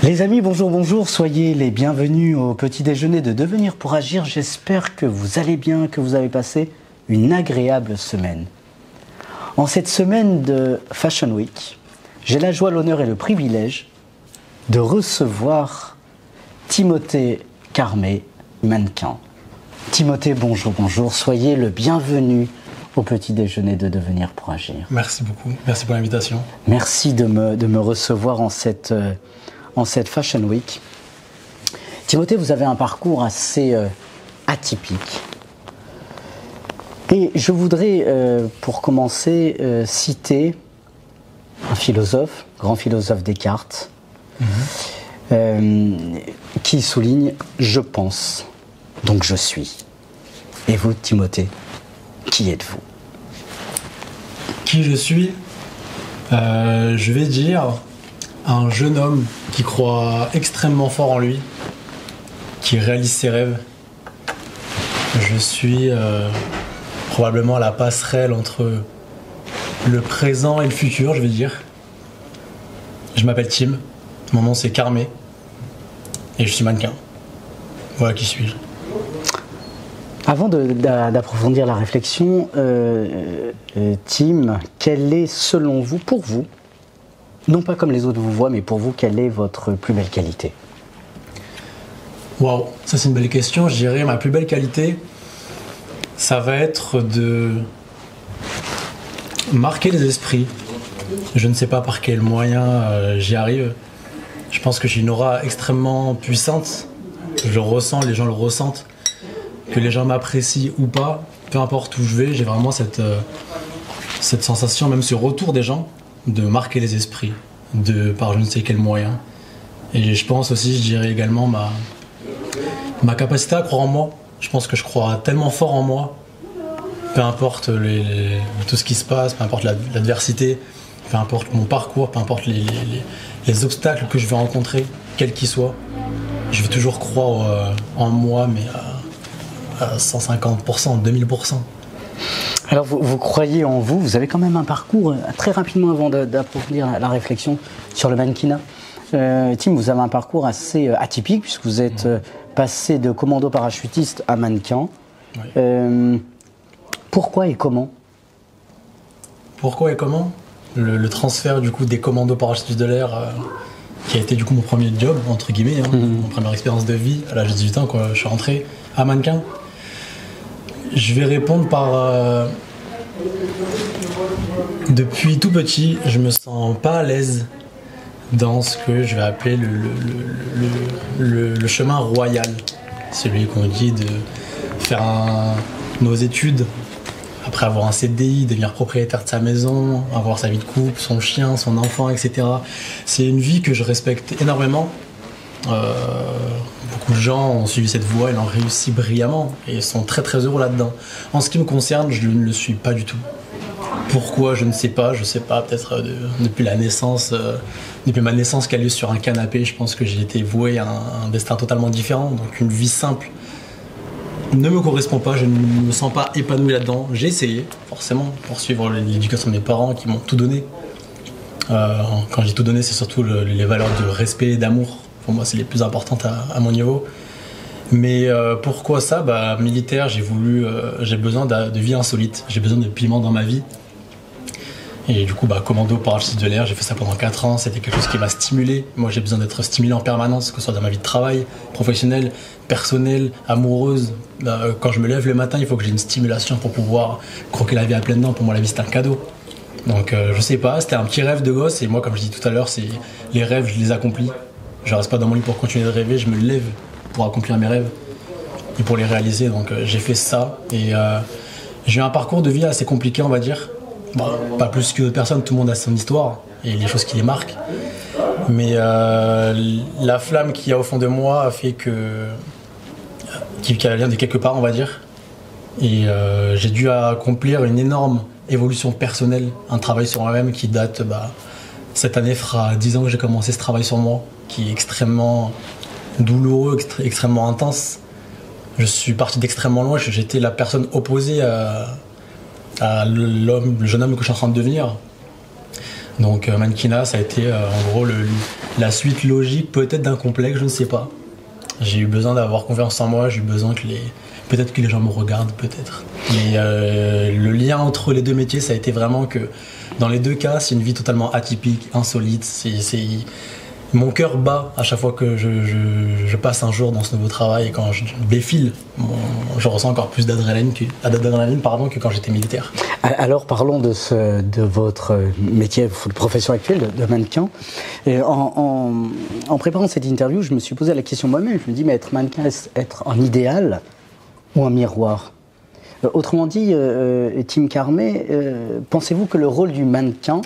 Les amis, bonjour, bonjour, soyez les bienvenus au petit déjeuner de Devenir pour Agir. J'espère que vous allez bien, que vous avez passé une agréable semaine. En cette semaine de Fashion Week, j'ai la joie, l'honneur et le privilège de recevoir Timothée Carmé, mannequin. Timothée, bonjour, bonjour, soyez le bienvenu au petit déjeuner de Devenir pour Agir. Merci beaucoup, merci pour l'invitation. Merci de me recevoir en cette Fashion Week. Timothée, vous avez un parcours assez atypique. Et je voudrais, pour commencer, citer un philosophe, grand philosophe Descartes, qui souligne « Je pense, donc je suis ». Et vous, Timothée, qui êtes-vous? Qui je suis? Je vais dire un jeune homme qui croit extrêmement fort en lui, qui réalise ses rêves. Je suis probablement la passerelle entre le présent et le futur, je vais dire. Je m'appelle Tim, mon nom c'est Carmé, et je suis mannequin. Voilà qui suis-je. Avant d'approfondir la réflexion, Tim, quelle est selon vous, pour vous, non pas comme les autres vous voient, mais pour vous, quelle est votre plus belle qualité? Waouh, ça c'est une belle question. Je dirais ma plus belle qualité, ça va être de marquer les esprits. Je ne sais pas par quel moyen j'y arrive. Je pense que j'ai une aura extrêmement puissante. Je le ressens, les gens le ressentent. Que les gens m'apprécient ou pas, peu importe où je vais, j'ai vraiment cette sensation, même ce retour des gens, de marquer les esprits, par je ne sais quel moyen. Et je pense aussi, je dirais également ma capacité à croire en moi. Je pense que je crois tellement fort en moi, peu importe tout ce qui se passe, peu importe l'adversité, peu importe mon parcours, peu importe les obstacles que je vais rencontrer, quels qu'ils soient. Je vais toujours croire en moi, mais à 150%, 2000%. Alors vous croyez en vous, vous avez quand même un parcours, très rapidement avant d'approfondir la réflexion sur le mannequinat. Tim, vous avez un parcours assez atypique puisque vous êtes passé de commando parachutiste à mannequin. Oui. Pourquoi et comment? Pourquoi et comment? Le transfert du coup des commandos parachutistes de l'air qui a été du coup mon premier job, entre guillemets, mon première expérience de vie à l'âge de 18 ans quand je suis rentré à mannequin. Je vais répondre par... Depuis tout petit, je me sens pas à l'aise dans ce que je vais appeler le chemin royal. Celui qu'on dit de faire nos études, après avoir un CDI, devenir propriétaire de sa maison, avoir sa vie de couple, son chien, son enfant, etc. C'est une vie que je respecte énormément. Beaucoup de gens ont suivi cette voie et l'ont réussi brillamment et sont très très heureux là-dedans. En ce qui me concerne, je ne le suis pas du tout. Pourquoi, je ne sais pas. Je sais pas, peut-être depuis la naissance, depuis ma naissance calée sur un canapé, je pense que j'ai été voué à un destin totalement différent. Donc une vie simple ne me correspond pas, je ne me sens pas épanoui là-dedans. J'ai essayé, forcément, pour suivre l'éducation de mes parents qui m'ont tout donné. Quand j'ai tout donné, c'est surtout les valeurs de respect et d'amour. Pour moi, c'est les plus importantes à mon niveau. Mais pourquoi ça? Militaire, j'ai besoin de vie insolite. J'ai besoin de piment dans ma vie. Et du coup, commando parachutiste de l'air, j'ai fait ça pendant 4 ans. C'était quelque chose qui m'a stimulé. Moi, j'ai besoin d'être stimulé en permanence, que ce soit dans ma vie de travail, professionnelle, personnelle, amoureuse. Quand je me lève le matin, il faut que j'ai une stimulation pour pouvoir croquer la vie à pleines dents. Pour moi, la vie, c'est un cadeau. Donc, je sais pas, c'était un petit rêve de gosse. Et moi, comme je dis tout à l'heure, les rêves, je les accomplis. Je reste pas dans mon lit pour continuer de rêver, je me lève pour accomplir mes rêves et pour les réaliser. Donc j'ai fait ça et j'ai eu un parcours de vie assez compliqué, on va dire. Pas plus que d'autres personnes, tout le monde a son histoire et les choses qui les marquent. Mais la flamme qu'il y a au fond de moi a fait qu'elle vient de quelque part, on va dire. Et j'ai dû accomplir une énorme évolution personnelle, un travail sur moi-même qui date... cette année fera 10 ans que j'ai commencé ce travail sur moi, qui est extrêmement douloureux, extrêmement intense. Je suis parti d'extrêmement loin, j'étais la personne opposée à le jeune homme que je suis en train de devenir. Donc mannequinat, ça a été en gros la suite logique peut-être d'un complexe, je ne sais pas. J'ai eu besoin d'avoir confiance en moi, j'ai eu besoin peut-être que les gens me regardent, peut-être. Mais le lien entre les deux métiers, ça a été vraiment que dans les deux cas, c'est une vie totalement atypique, insolite. Mon cœur bat à chaque fois que je passe un jour dans ce nouveau travail et quand je défile, je ressens encore plus d'adrénaline que quand j'étais militaire. Alors parlons de votre métier, de profession actuelle de mannequin. Et en préparant cette interview, je me suis posé la question moi-même. Je me dis, mais être mannequin, est-ce être un idéal ou un miroir? Autrement dit, Tim Carmet, pensez-vous que le rôle du mannequin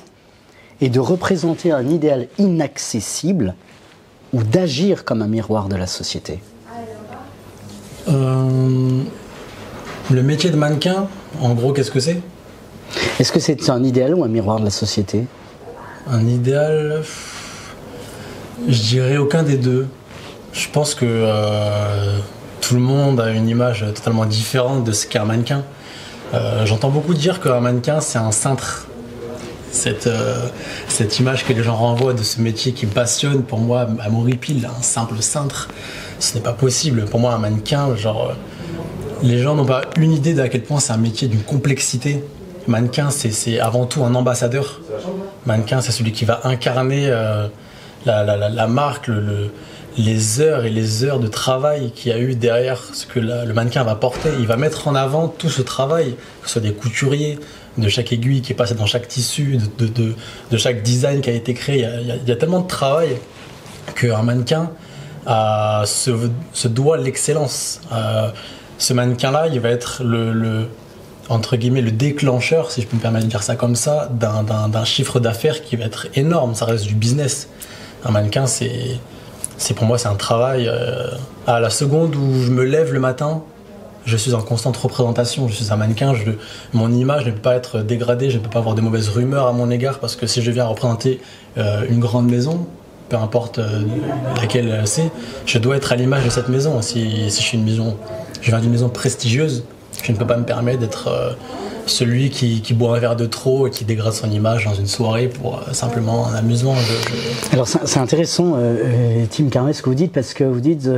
est de représenter un idéal inaccessible ou d'agir comme un miroir de la société? Le métier de mannequin, en gros, qu'est-ce que c'est? Est-ce que c'est un idéal ou un miroir de la société? Un idéal, je dirais aucun des deux. Je pense que tout le monde a une image totalement différente de ce qu'est un mannequin. J'entends beaucoup dire qu'un mannequin, c'est un cintre. Cette image que les gens renvoient de ce métier qui me passionne, pour moi, elle m'horripile, un simple cintre. Ce n'est pas possible. Pour moi, un mannequin, les gens n'ont pas une idée d'à quel point c'est un métier d'une complexité. Mannequin, c'est avant tout un ambassadeur. Mannequin, c'est celui qui va incarner la marque, les heures et les heures de travail qu'il y a eu derrière ce que le mannequin va porter. Il va mettre en avant tout ce travail, que ce soit des couturiers, de chaque aiguille qui est passée dans chaque tissu, de chaque design qui a été créé. Il y a tellement de travail qu'un mannequin se doit l'excellence. Ce mannequin-là, il va être entre guillemets, le déclencheur, si je peux me permettre de dire ça comme ça, d'un chiffre d'affaires qui va être énorme. Ça reste du business. Un mannequin, pour moi, c'est un travail. À la seconde où je me lève le matin, je suis en constante représentation. Je suis un mannequin. Mon image ne peut pas être dégradée. Je ne peux pas avoir de mauvaises rumeurs à mon égard parce que si je viens représenter une grande maison, peu importe laquelle c'est, je dois être à l'image de cette maison. Si je viens d'une maison prestigieuse, je ne peux pas me permettre d'être celui qui boit un verre de trop et qui dégrade son image dans une soirée pour simplement un amusement. Alors c'est intéressant, Tim Carmet, ce que vous dites, parce que vous dites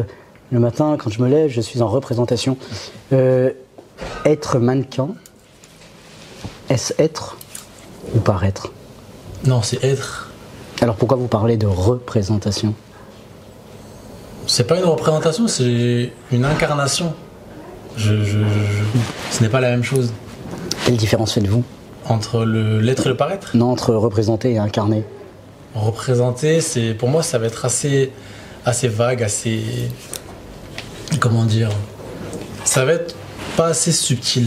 le matin, quand je me lève, je suis en représentation. Être mannequin, est-ce être ou paraître? Non, c'est être. Alors pourquoi vous parlez de représentation? C'est pas une représentation, c'est une incarnation. Ce n'est pas la même chose. Quelle différence faites-vous? Entre l'être et le paraître? Non, entre représenter et incarner. Représenter, pour moi, ça va être assez vague, assez... Comment dire? Ça va être pas assez subtil.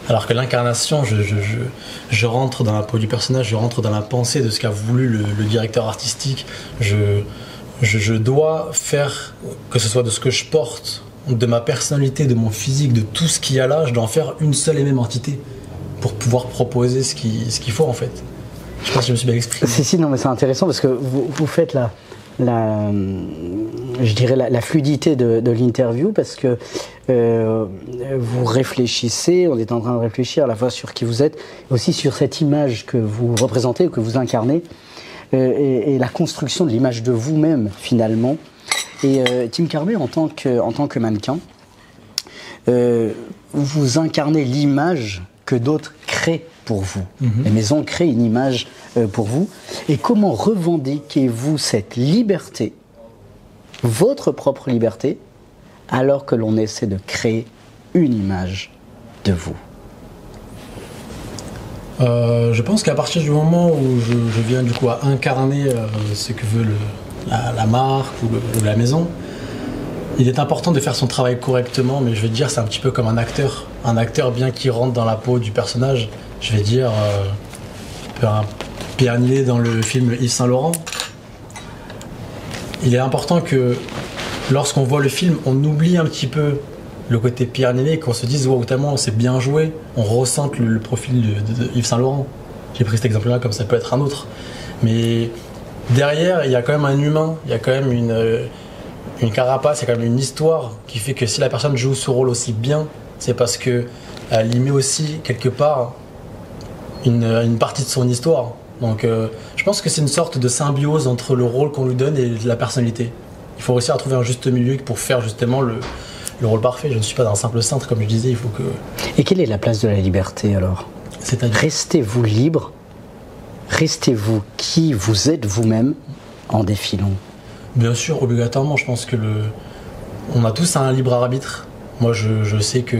Alors que l'incarnation, je rentre dans la peau du personnage, je rentre dans la pensée de ce qu'a voulu le directeur artistique. Je dois faire, que ce soit de ce que je porte, de ma personnalité, de mon physique, de tout ce qu'il y a là, je dois en faire une seule et même entité pour pouvoir proposer ce qu'il faut en fait. Je sais pas si je me suis bien exprimé. Si, non, mais c'est intéressant parce que vous faites la fluidité de l'interview parce que vous réfléchissez, on est en train de réfléchir à la fois sur qui vous êtes, aussi sur cette image que vous représentez, que vous incarnez, et la construction de l'image de vous-même finalement. Et Tim Carmet, en tant que mannequin, vous incarnez l'image que d'autres créent pour vous. Les maisons créent une image pour vous. Et comment revendiquez-vous cette liberté, votre propre liberté, alors que l'on essaie de créer une image de vous? Je pense qu'à partir du moment où je viens du coup à incarner ce que veut la marque ou la maison, il est important de faire son travail correctement, mais je vais dire c'est un petit peu comme un acteur bien qui rentre dans la peau du personnage. Je vais dire Pierre Ninet dans le film Yves Saint Laurent. Il est important que lorsqu'on voit le film, on oublie un petit peu le côté Pierre Ninet, qu'on se dise wow, tellement c'est bien joué, on ressente le profil de Yves Saint Laurent. J'ai pris cet exemple-là comme ça peut être un autre, mais derrière, il y a quand même un humain, il y a quand même une carapace, il y a quand même une histoire qui fait que si la personne joue ce rôle aussi bien, c'est parce qu'elle y met aussi quelque part une partie de son histoire. Donc je pense que c'est une sorte de symbiose entre le rôle qu'on lui donne et la personnalité. Il faut réussir à trouver un juste milieu pour faire justement le rôle parfait. Je ne suis pas un simple cintre, comme je disais, il faut que... Et quelle est la place de la liberté alors? C'est-à-dire... Restez-vous libre, restez-vous qui vous êtes vous-même en défilant. Bien sûr, obligatoirement, je pense que on a tous un libre arbitre. Moi, je sais que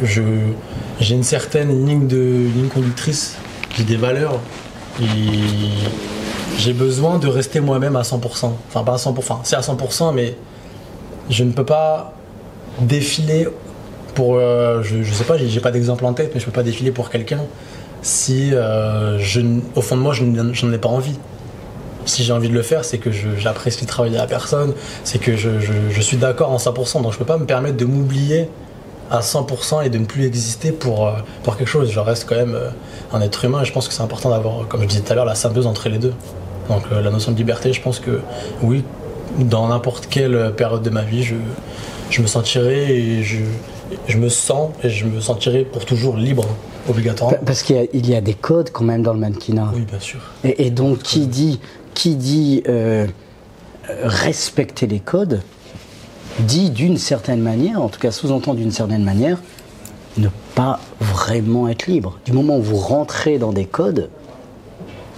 j'ai une certaine ligne conductrice, j'ai des valeurs et j'ai besoin de rester moi-même à 100%. Enfin, pas à 100%, c'est à 100%, mais je ne peux pas défiler pour... je sais pas, j'ai pas d'exemple en tête, mais je peux pas défiler pour quelqu'un si, au fond de moi, je n'en ai pas envie. Si j'ai envie de le faire, c'est que j'apprécie le travail de la personne, c'est que je suis d'accord en 100%, donc je peux pas me permettre de m'oublier à 100% et de ne plus exister pour quelque chose. Je reste quand même un être humain et je pense que c'est important d'avoir, comme je disais tout à l'heure, la symbiose entre les deux. Donc la notion de liberté, je pense que oui, dans n'importe quelle période de ma vie, je me sentirai et je me sens et je me sentirai pour toujours libre, obligatoirement. Parce qu'il y a des codes quand même dans le mannequinat. Oui, bien sûr. Et donc qui dit respecter les codes, dit d'une certaine manière, en tout cas sous-entend d'une certaine manière, ne pas vraiment être libre. Du moment où vous rentrez dans des codes,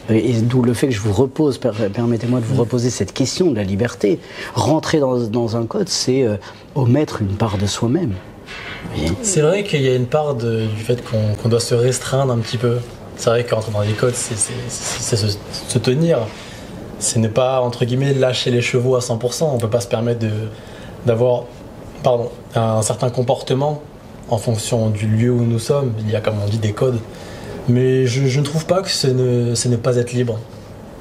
et d'où le fait que je vous repose, permettez-moi de vous reposer cette question de la liberté. Rentrer dans un code, c'est omettre une part de soi-même. C'est vrai qu'il y a une part du fait qu'on doit se restreindre un petit peu. C'est vrai qu'entrer dans les codes, c'est se tenir. C'est ne pas, entre guillemets, lâcher les chevaux à 100%. On ne peut pas se permettre d'avoir un certain comportement en fonction du lieu où nous sommes. Il y a, comme on dit, des codes. Mais je ne trouve pas que ce n'est pas être libre.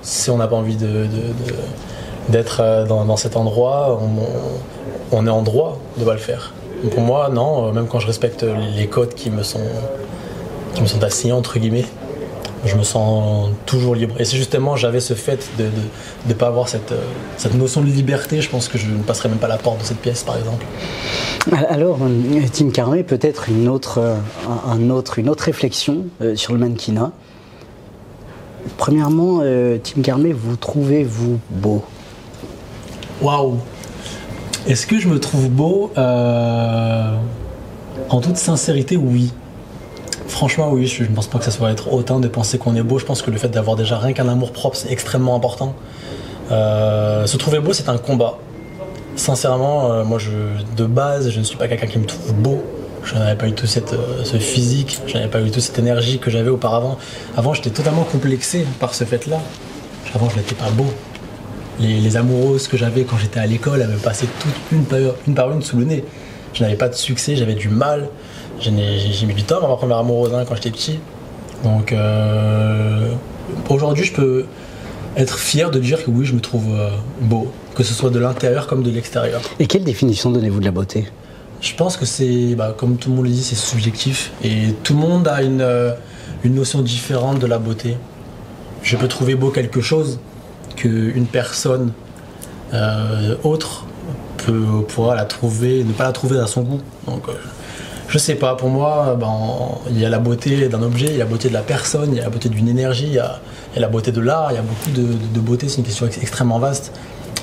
Si on n'a pas envie d'être dans cet endroit, on est en droit de ne pas le faire. Pour moi, non, même quand je respecte les codes qui me sont assignés, entre guillemets, je me sens toujours libre. Et c'est justement, j'avais ce fait de ne pas avoir cette notion de liberté, je pense que je ne passerais même pas la porte de cette pièce, par exemple. Alors, Tim Carmé, peut-être une autre réflexion sur le mannequinat. Premièrement, Tim Carmé, vous trouvez-vous beau? Waouh! Est-ce que je me trouve beau? En toute sincérité, oui. Franchement, oui, je ne pense pas que ça soit être hautain de penser qu'on est beau. Je pense que le fait d'avoir déjà rien qu'un amour propre, c'est extrêmement important. Se trouver beau, c'est un combat. Sincèrement, moi, de base, je ne suis pas quelqu'un qui me trouve beau. Je n'avais pas eu tout ce physique, je n'avais pas eu toute cette énergie que j'avais auparavant. Avant, j'étais totalement complexé par ce fait-là. Avant, je n'étais pas beau. Les amoureuses que j'avais quand j'étais à l'école, elles me passaient toutes une par une sous le nez. Je n'avais pas de succès, j'avais du mal. J'ai mis du temps à ma première amoureuse quand j'étais petit. Donc aujourd'hui, je peux être fier de dire que oui, je me trouve beau, que ce soit de l'intérieur comme de l'extérieur. Et quelle définition donnez-vous de la beauté? Je pense que c'est, comme tout le monde le dit, c'est subjectif. Et tout le monde a une notion différente de la beauté. Je peux trouver beau quelque chose qu'une personne autre pourra la trouver, ne pas la trouver à son goût. Donc, je sais pas, pour moi, il y a la beauté d'un objet, il y a la beauté de la personne, il y a la beauté d'une énergie, il y a la beauté de l'art, il y a beaucoup de beauté, c'est une question extrêmement vaste.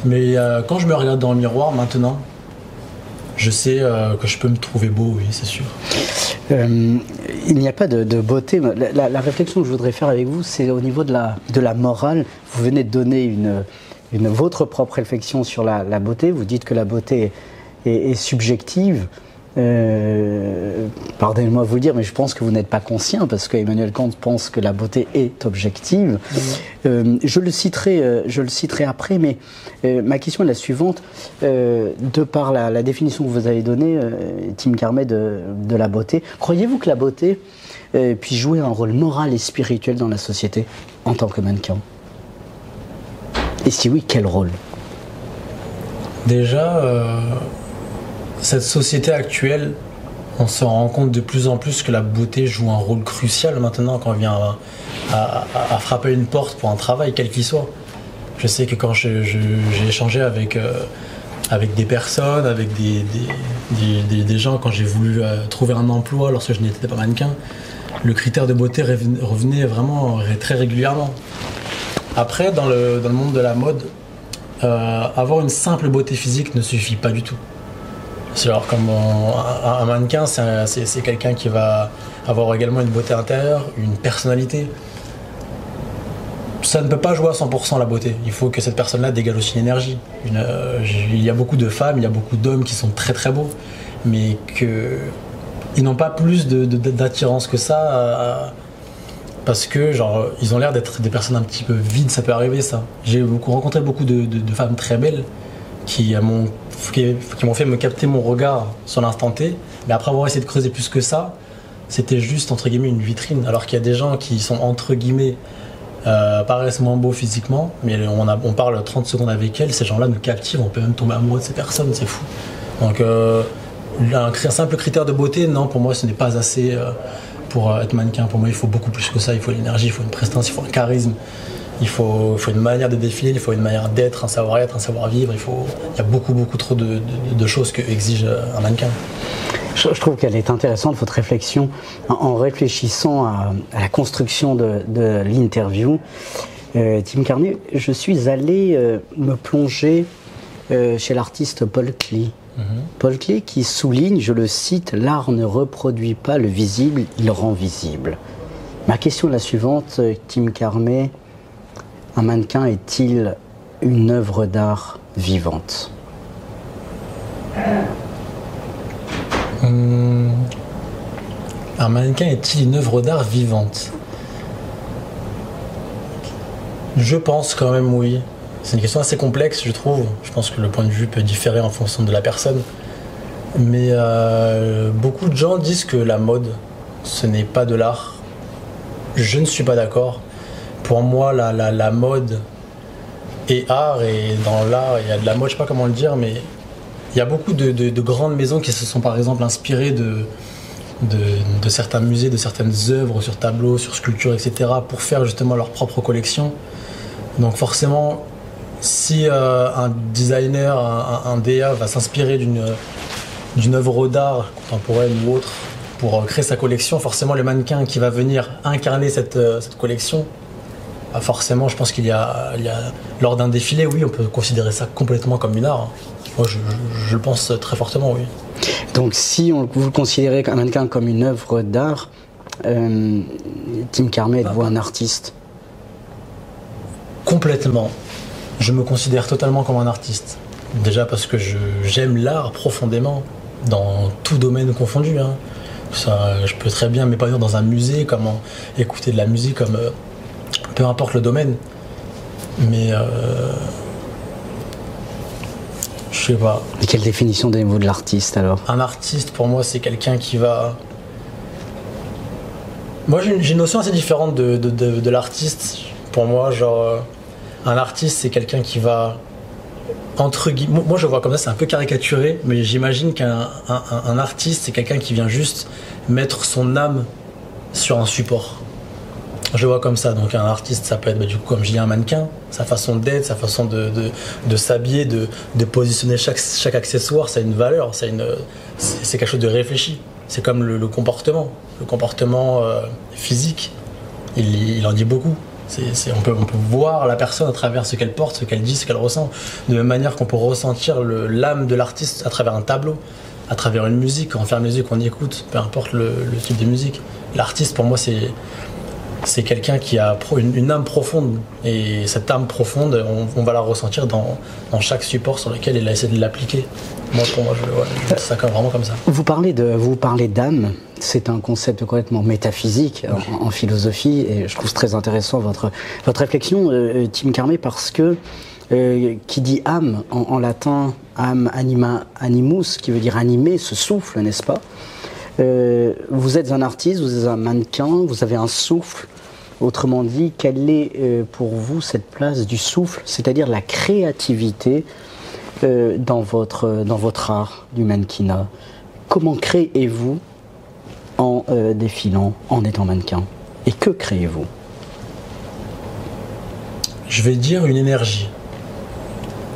Mais quand je me regarde dans le miroir maintenant, je sais que je peux me trouver beau, oui, c'est sûr. Il n'y a pas de beauté. La réflexion que je voudrais faire avec vous, c'est au niveau de la morale. Vous venez de donner votre propre réflexion sur la beauté. Vous dites que la beauté est subjective. Pardonnez-moi de vous le dire, mais je pense que vous n'êtes pas conscient, parce que Emmanuel Kant pense que la beauté est objective. Je le citerai après, mais ma question est la suivante. De par la définition que vous avez donnée, Tim Carmé, de la beauté, croyez-vous que la beauté puisse jouer un rôle moral et spirituel dans la société en tant que mannequin? Et si oui, quel rôle? Déjà, cette société actuelle, on se rend compte de plus en plus que la beauté joue un rôle crucial maintenant quand on vient à frapper une porte pour un travail, quel qu'il soit. Je sais que quand j'ai échangé avec des personnes, avec des gens, quand j'ai voulu trouver un emploi lorsque je n'étais pas mannequin, le critère de beauté revenait vraiment très régulièrement. Après, dans le monde de la mode, avoir une simple beauté physique ne suffit pas du tout. C'est genre comme un mannequin, c'est quelqu'un qui va avoir également une beauté intérieure, une personnalité. Ça ne peut pas jouer à 100% la beauté. Il faut que cette personne-là dégage aussi une énergie. Il y a beaucoup de femmes, il y a beaucoup d'hommes qui sont très très beaux, mais ils n'ont pas plus d'attirance que ça, parce que genre ils ont l'air d'être des personnes un petit peu vides. Ça peut arriver, ça. J'ai rencontré beaucoup de femmes très belles qui m'ont fait me capter mon regard sur l'instant T, mais après avoir essayé de creuser plus que ça, c'était juste entre guillemets une vitrine. Alors qu'il y a des gens qui sont entre guillemets paraissent moins beaux physiquement, mais on parle 30 secondes avec elles, ces gens-là nous captivent, on peut même tomber amoureux de ces personnes, c'est fou. Donc un simple critère de beauté, non, pour moi ce n'est pas assez pour être mannequin. Pour moi il faut beaucoup plus que ça, il faut l'énergie, il faut une prestance, il faut un charisme, il faut une manière de défiler, il faut une manière d'être, un savoir-être, un savoir-vivre, il y a beaucoup trop de choses que exige un mannequin. Je trouve qu'elle est intéressante, votre réflexion, en réfléchissant à la construction de l'interview. Tim Carnet, je suis allé me plonger chez l'artiste Paul Klee. Paul Klee qui souligne, je le cite, « L'art ne reproduit pas le visible, il rend visible ». Ma question est la suivante, Tim Carnet, un mannequin est-il une œuvre d'art vivante ? Un mannequin est-il une œuvre d'art vivante ? Je pense quand même oui. C'est une question assez complexe, je trouve. Je pense que le point de vue peut différer en fonction de la personne. Mais beaucoup de gens disent que la mode, ce n'est pas de l'art. Je ne suis pas d'accord. Pour moi, la mode est art, et dans l'art, il y a de la mode, je ne sais pas comment le dire, mais il y a beaucoup de grandes maisons qui se sont par exemple inspirées de certains musées, de certaines œuvres sur tableaux, sur sculptures, etc. pour faire justement leur propre collection. Donc forcément, si un designer, un DA va s'inspirer d'une œuvre d'art contemporaine ou autre pour créer sa collection, forcément le mannequin qui va venir incarner cette collection, forcément je pense qu'il y a lors d'un défilé, oui, on peut considérer ça complètement comme une art. Moi je le pense très fortement, oui. Donc si vous considérez un mannequin comme une œuvre d'art, Tim Carnet, êtes-vous un artiste ? Complètement. Je me considère totalement comme un artiste. Déjà parce que j'aime l'art profondément, dans tout domaine confondu. Ça, je peux très bien m'épanouir dans un musée, comme écouter de la musique, comme peu importe le domaine. Mais je sais pas. Et quelle définition donnez-vous de l'artiste alors ? Un artiste pour moi c'est quelqu'un qui va... Moi j'ai une notion assez différente de l'artiste. Pour moi un artiste c'est quelqu'un qui va... Entre guillemets, moi je vois comme ça, c'est un peu caricaturé, mais j'imagine qu'un artiste c'est quelqu'un qui vient juste mettre son âme sur un support. Je vois comme ça. Donc un artiste ça peut être du coup, comme je dis, un mannequin, sa façon d'être, sa façon de s'habiller, de positionner chaque accessoire, ça a une valeur, c'est quelque chose de réfléchi. C'est comme le comportement physique, il en dit beaucoup. On peut voir la personne à travers ce qu'elle porte, ce qu'elle dit, ce qu'elle ressent. De la même manière qu'on peut ressentir l'âme de l'artiste à travers un tableau, à travers une musique. Quand on fait une musique, on écoute, peu importe le type de musique. L'artiste, pour moi, c'est quelqu'un qui a une âme profonde. Et cette âme profonde, on va la ressentir dans chaque support sur lequel il a essayé de l'appliquer. Pour moi, je vois ça vraiment comme ça. Vous parlez d'âme. C'est un concept complètement métaphysique en philosophie, et je trouve très intéressant votre réflexion, Tim Carnet, parce que qui dit âme en latin, âme anima animus, qui veut dire animé, ce souffle, n'est-ce pas ? Vous êtes un artiste, vous êtes un mannequin, vous avez un souffle. Autrement dit, quelle est pour vous cette place du souffle, c'est-à-dire la créativité dans votre art du mannequinat ? Comment créez-vous en défilant, en étant mannequin ? Et que créez-vous ? Je vais dire une énergie.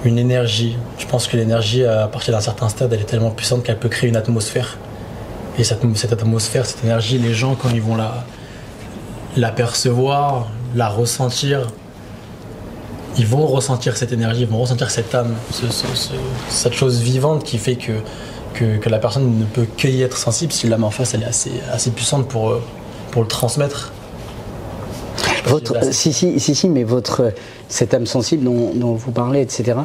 Une énergie. Je pense que l'énergie, à partir d'un certain stade, elle est tellement puissante qu'elle peut créer une atmosphère. Et cette atmosphère, cette énergie, les gens, quand ils vont la percevoir, la ressentir, ils vont ressentir cette énergie, ils vont ressentir cette âme, cette chose vivante qui fait que la personne ne peut qu'y être sensible si l'âme en face elle est assez puissante pour le transmettre. Mais cette âme sensible dont vous parlez, etc.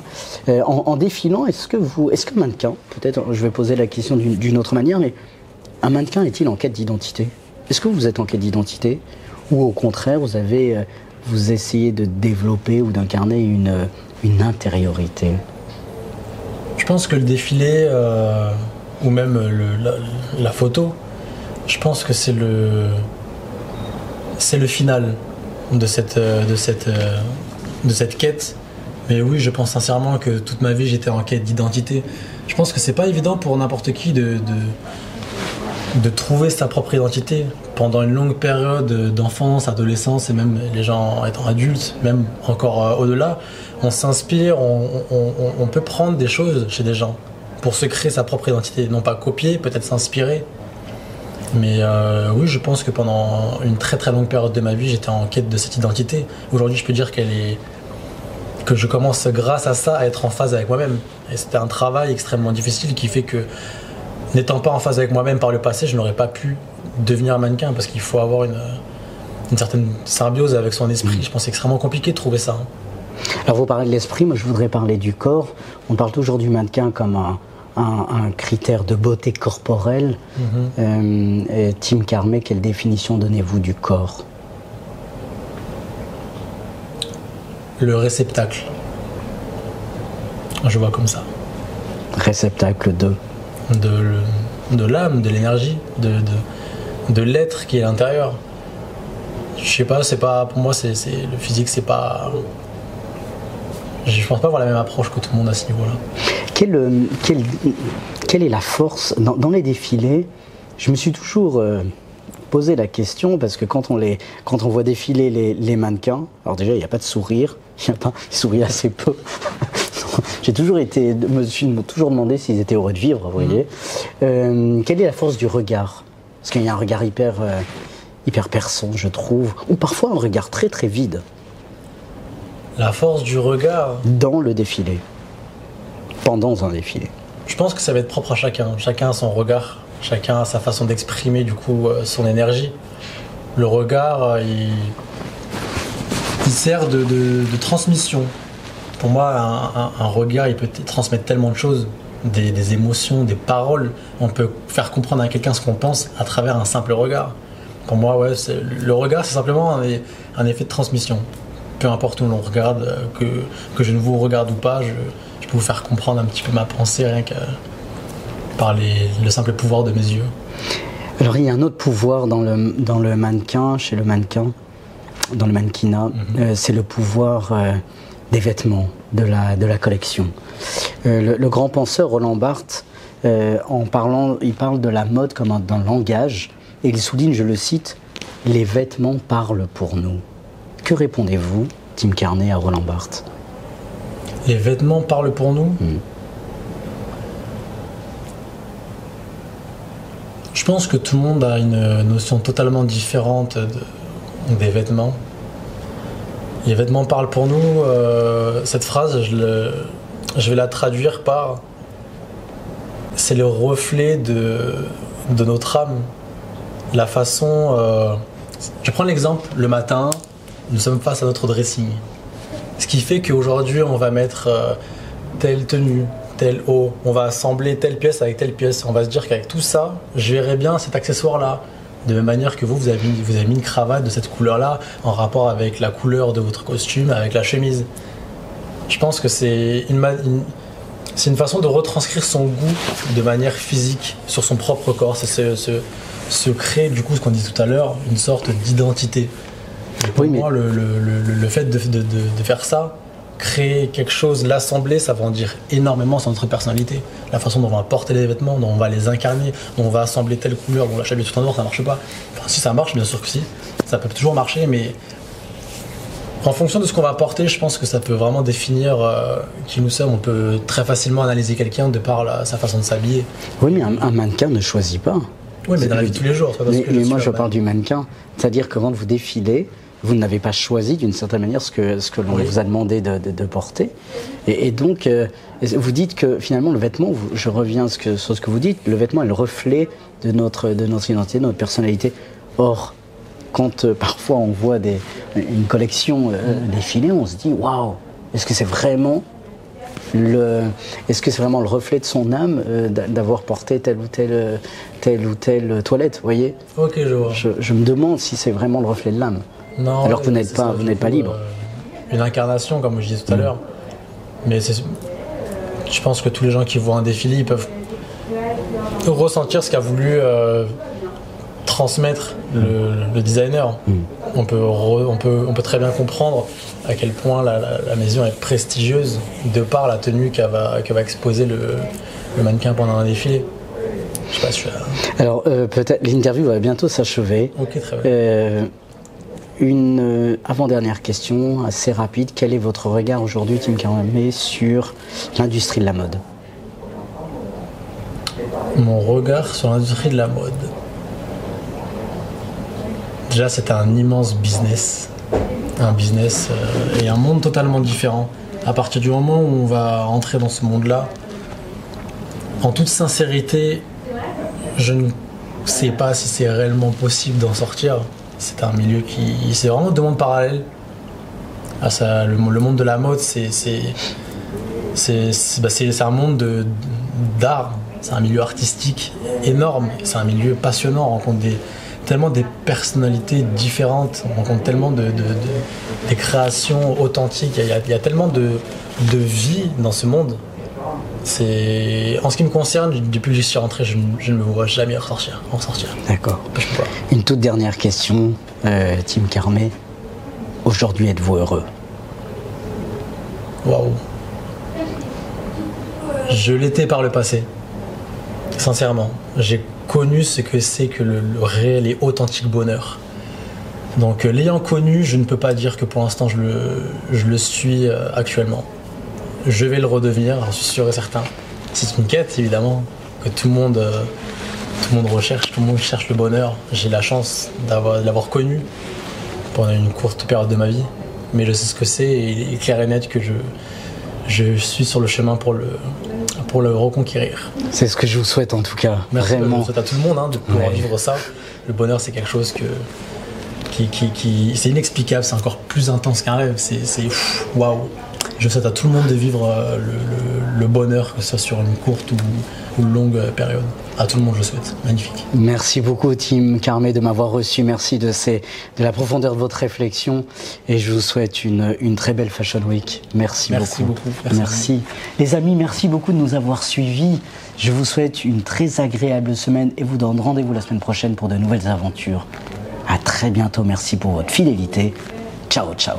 En défilant, est-ce qu'un mannequin, peut-être, je vais poser la question d'une autre manière, mais un mannequin est-il en quête d'identité? Est-ce que vous êtes en quête d'identité? Ou au contraire, vous essayez de développer ou d'incarner une intériorité? Je pense que le défilé, ou même la photo, je pense que c'est le final de cette quête. Mais oui, je pense sincèrement que toute ma vie j'étais en quête d'identité. Je pense que c'est pas évident pour n'importe qui de trouver sa propre identité pendant une longue période d'enfance, adolescence et même les gens étant adultes, même encore au-delà. On s'inspire, on peut prendre des choses chez des gens pour se créer sa propre identité, non pas copier, peut-être s'inspirer. Mais oui, je pense que pendant une très très longue période de ma vie, j'étais en quête de cette identité. Aujourd'hui, je peux dire que je commence grâce à ça à être en phase avec moi-même. Et c'était un travail extrêmement difficile qui fait que, n'étant pas en phase avec moi-même par le passé, je n'aurais pas pu devenir mannequin parce qu'il faut avoir une certaine symbiose avec son esprit. Je pense que c'est extrêmement compliqué de trouver ça. Alors vous parlez de l'esprit, moi je voudrais parler du corps. On parle toujours du mannequin comme un critère de beauté corporelle. Tim Carmet, quelle définition donnez-vous du corps? Le réceptacle. Je vois comme ça. Réceptacle de l'âme, de l'énergie, de l'être qui est à l'intérieur. Je sais pas, c'est pas pour moi, c'est le physique, c'est pas. Je pense pas avoir la même approche que tout le monde à ce niveau-là. Quelle est la force dans les défilés? Je me suis toujours posé la question parce que quand on voit défiler les mannequins, alors déjà il n'y a pas de sourire, ils sourient assez peu. me suis toujours demandé s'ils étaient heureux de vivre, vous voyez. Quelle est la force du regard? Parce qu'il y a un regard hyper perçant, je trouve, ou parfois un regard très très vide. La force du regard dans le défilé, pendant un défilé. Je pense que ça va être propre à chacun. Chacun a son regard, chacun a sa façon d'exprimer du coup son énergie. Le regard, il sert de transmission. Pour moi, un regard, il peut transmettre tellement de choses, des émotions, des paroles. On peut faire comprendre à quelqu'un ce qu'on pense à travers un simple regard. Pour moi, ouais, le regard, c'est simplement un effet de transmission. Peu importe où l'on regarde, que je ne vous regarde ou pas, je peux vous faire comprendre un petit peu ma pensée rien que par le simple pouvoir de mes yeux. Alors il y a un autre pouvoir dans le mannequin, chez le mannequin, dans le mannequinat, c'est le pouvoir des vêtements, de la collection. Le grand penseur Roland Barthes, il parle de la mode comme d'un langage, et il souligne, je le cite, « Les vêtements parlent pour nous ». Que répondez-vous, Tim Carnet, à Roland Barthes? Les vêtements parlent pour nous. Je pense que tout le monde a une notion totalement différente des vêtements. Les vêtements parlent pour nous. Cette phrase, je vais la traduire par c'est le reflet de notre âme. La façon. Je prends l'exemple, le matin, nous sommes face à notre dressing. Ce qui fait qu'aujourd'hui, on va mettre telle tenue, tel haut, on va assembler telle pièce avec telle pièce. On va se dire qu'avec tout ça, je verrai bien cet accessoire-là. De même manière que vous avez mis une cravate de cette couleur-là en rapport avec la couleur de votre costume, avec la chemise. Je pense que c'est une façon de retranscrire son goût de manière physique sur son propre corps. C'est se créer, du coup, ce qu'on dit tout à l'heure, une sorte d'identité. Pour moi, le fait de faire ça, créer quelque chose, l'assembler, ça va en dire énormément sur notre personnalité. La façon dont on va porter les vêtements, dont on va les incarner, dont on va assembler telle couleur, bon, la chemise tout en noir, ça marche pas. Enfin, si ça marche, bien sûr que si, ça peut toujours marcher, mais en fonction de ce qu'on va porter, je pense que ça peut vraiment définir qui nous sommes. On peut très facilement analyser quelqu'un de par sa façon de s'habiller. Oui, mais un mannequin ne choisit pas. Oui, mais dans la vie de tous les jours. Mais moi, je parle du mannequin. C'est-à-dire que quand vous défilez, vous n'avez pas choisi d'une certaine manière ce que l'on vous a demandé de porter. Et donc, vous dites que finalement, le vêtement, je reviens sur ce que vous dites, le vêtement est le reflet de notre identité, de notre personnalité. Or, quand parfois on voit une collection défiler, on se dit waouh, est-ce que c'est vraiment le reflet de son âme d'avoir porté telle ou telle toilette, vous voyez? Ok, je vois. Je me demande si c'est vraiment le reflet de l'âme. Non, alors que vous n'êtes pas libre. Une incarnation, comme je disais tout à l'heure. Mais je pense que tous les gens qui voient un défilé, ils peuvent ressentir ce qu'a voulu transmettre le designer. On peut très bien comprendre à quel point la maison est prestigieuse de par la tenue que va exposer le mannequin pendant un défilé. Je sais pas si Alors, peut-être l'interview va bientôt s'achever. Ok, très bien. Une avant-dernière question, assez rapide. Quel est votre regard aujourd'hui, Tim Carmé, sur l'industrie de la mode? Mon regard sur l'industrie de la mode. Déjà, c'est un immense business. Un business et un monde totalement différent. À partir du moment où on va entrer dans ce monde-là, en toute sincérité, je ne sais pas si c'est réellement possible d'en sortir. C'est un milieu c'est vraiment deux mondes parallèles. Le monde de la mode, c'est un monde d'art. C'est un milieu artistique énorme. C'est un milieu passionnant. On rencontre tellement des personnalités différentes. On rencontre tellement des créations authentiques. Il y a tellement de vie dans ce monde. En ce qui me concerne, depuis que j'y suis rentré, je ne me vois jamais en sortir. D'accord. Une toute dernière question, Tim Carmé. Aujourd'hui, êtes-vous heureux? Waouh. Je l'étais par le passé. Sincèrement. J'ai connu ce que c'est que le réel et authentique bonheur. Donc, l'ayant connu, je ne peux pas dire que pour l'instant, je le suis actuellement. Je vais le redevenir, j'en suis sûr et certain. C'est une quête, évidemment, que tout le monde recherche, tout le monde cherche le bonheur. J'ai la chance de l'avoir connu pendant une courte période de ma vie, mais je sais ce que c'est et il est clair et net que je suis sur le chemin pour le reconquérir. C'est ce que je vous souhaite en tout cas. Merci, vraiment. Je vous souhaite à tout le monde de pouvoir vivre ça. Le bonheur, c'est quelque chose c'est inexplicable, c'est encore plus intense qu'un rêve. C'est waouh. Je souhaite à tout le monde de vivre le bonheur, que ce soit sur une courte ou longue période. À tout le monde, je le souhaite. Magnifique. Merci beaucoup, Tim Carmé, de m'avoir reçu. Merci de la profondeur de votre réflexion. Et je vous souhaite une très belle Fashion Week. Merci beaucoup. Merci. Les amis, merci beaucoup de nous avoir suivis. Je vous souhaite une très agréable semaine et vous donne rendez-vous la semaine prochaine pour de nouvelles aventures. À très bientôt. Merci pour votre fidélité. Ciao, ciao.